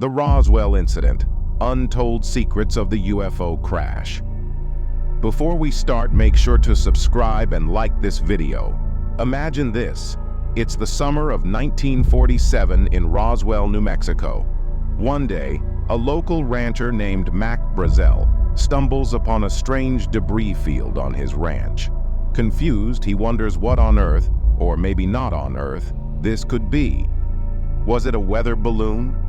The Roswell incident, untold secrets of the UFO crash. Before we start, make sure to subscribe and like this video. Imagine this. It's the summer of 1947 in Roswell, New Mexico. One day, a local rancher named Mac Brazel stumbles upon a strange debris field on his ranch. Confused, he wonders what on earth, or maybe not on earth, this could be. Was it a weather balloon?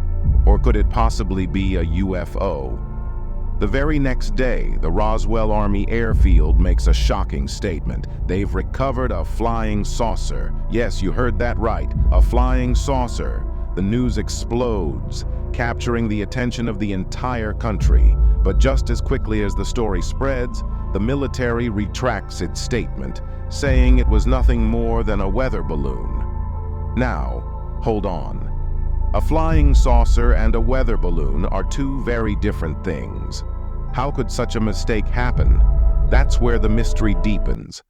Or could it possibly be a UFO? The very next day, the Roswell Army Airfield makes a shocking statement. They've recovered a flying saucer. Yes, you heard that right, a flying saucer. The news explodes, capturing the attention of the entire country. But just as quickly as the story spreads, the military retracts its statement, saying it was nothing more than a weather balloon. Now, hold on. A flying saucer and a weather balloon are two very different things. How could such a mistake happen? That's where the mystery deepens.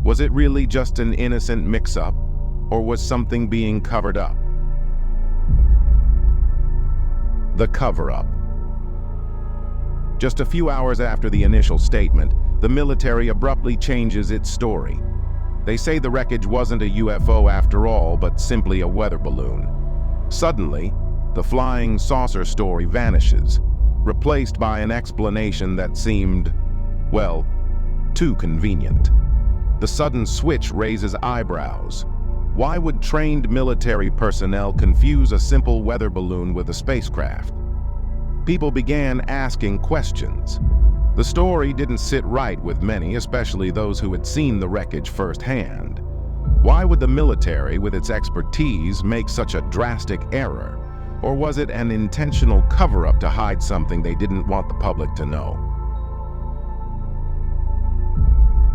Was it really just an innocent mix-up, or was something being covered up? The cover-up. Just a few hours after the initial statement, the military abruptly changes its story. They say the wreckage wasn't a UFO after all, but simply a weather balloon. Suddenly, the flying saucer story vanishes, replaced by an explanation that seemed, well, too convenient. The sudden switch raises eyebrows. Why would trained military personnel confuse a simple weather balloon with a spacecraft? People began asking questions. The story didn't sit right with many, especially those who had seen the wreckage firsthand. Why would the military, with its expertise, make such a drastic error? Or was it an intentional cover-up to hide something they didn't want the public to know?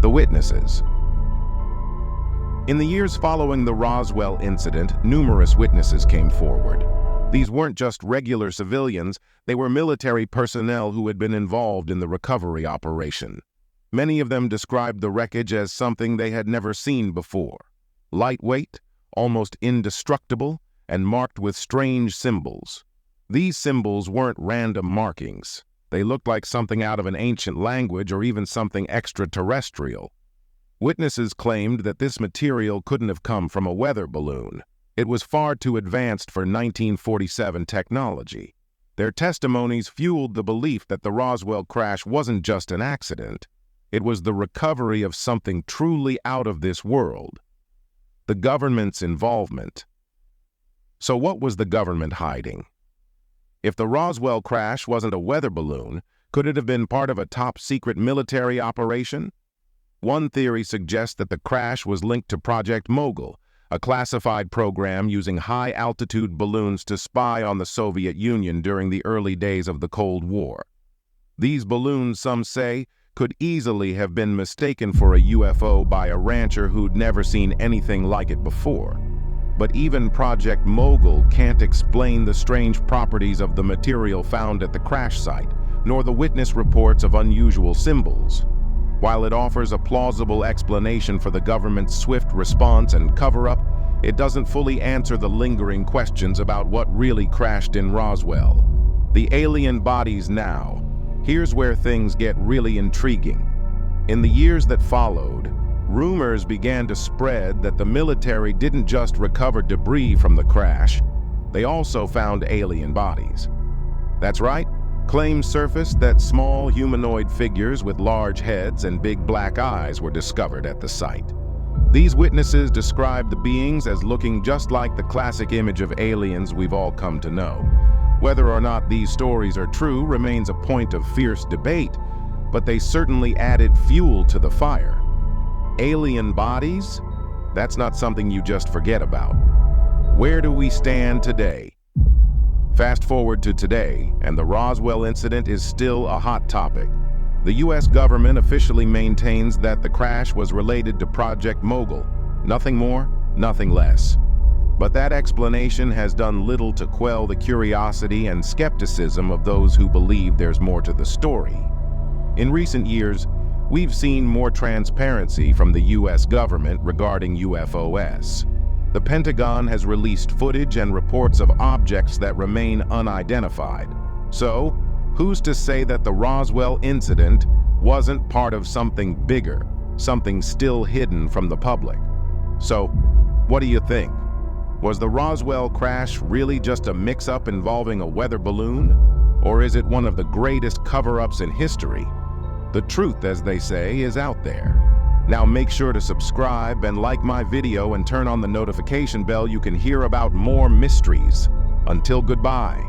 The witnesses. In the years following the Roswell incident, numerous witnesses came forward. These weren't just regular civilians, they were military personnel who had been involved in the recovery operation. Many of them described the wreckage as something they had never seen before. Lightweight, almost indestructible, and marked with strange symbols. These symbols weren't random markings. They looked like something out of an ancient language or even something extraterrestrial. Witnesses claimed that this material couldn't have come from a weather balloon. It was far too advanced for 1947 technology. Their testimonies fueled the belief that the Roswell crash wasn't just an accident. It was the recovery of something truly out of this world. The government's involvement. So what was the government hiding? If the Roswell crash wasn't a weather balloon, could it have been part of a top-secret military operation? One theory suggests that the crash was linked to Project Mogul, a classified program using high-altitude balloons to spy on the Soviet Union during the early days of the Cold War. These balloons, some say, could easily have been mistaken for a UFO by a rancher who'd never seen anything like it before. But even Project Mogul can't explain the strange properties of the material found at the crash site, nor the witness reports of unusual symbols. While it offers a plausible explanation for the government's swift response and cover-up, it doesn't fully answer the lingering questions about what really crashed in Roswell. The alien bodies now. Here's where things get really intriguing. In the years that followed, rumors began to spread that the military didn't just recover debris from the crash, they also found alien bodies. That's right. Claims surfaced that small humanoid figures with large heads and big black eyes were discovered at the site. These witnesses described the beings as looking just like the classic image of aliens we've all come to know. Whether or not these stories are true remains a point of fierce debate, but they certainly added fuel to the fire. Alien bodies? That's not something you just forget about. Where do we stand today? Fast forward to today, and the Roswell incident is still a hot topic. The U.S. government officially maintains that the crash was related to Project Mogul. Nothing more, nothing less. But that explanation has done little to quell the curiosity and skepticism of those who believe there's more to the story. In recent years, we've seen more transparency from the U.S. government regarding UFOs. The Pentagon has released footage and reports of objects that remain unidentified. So, who's to say that the Roswell incident wasn't part of something bigger, something still hidden from the public? So, what do you think? Was the Roswell crash really just a mix-up involving a weather balloon? Or is it one of the greatest cover-ups in history? The truth, as they say, is out there. Now make sure to subscribe and like my video and turn on the notification bell. You can hear about more mysteries. Until goodbye.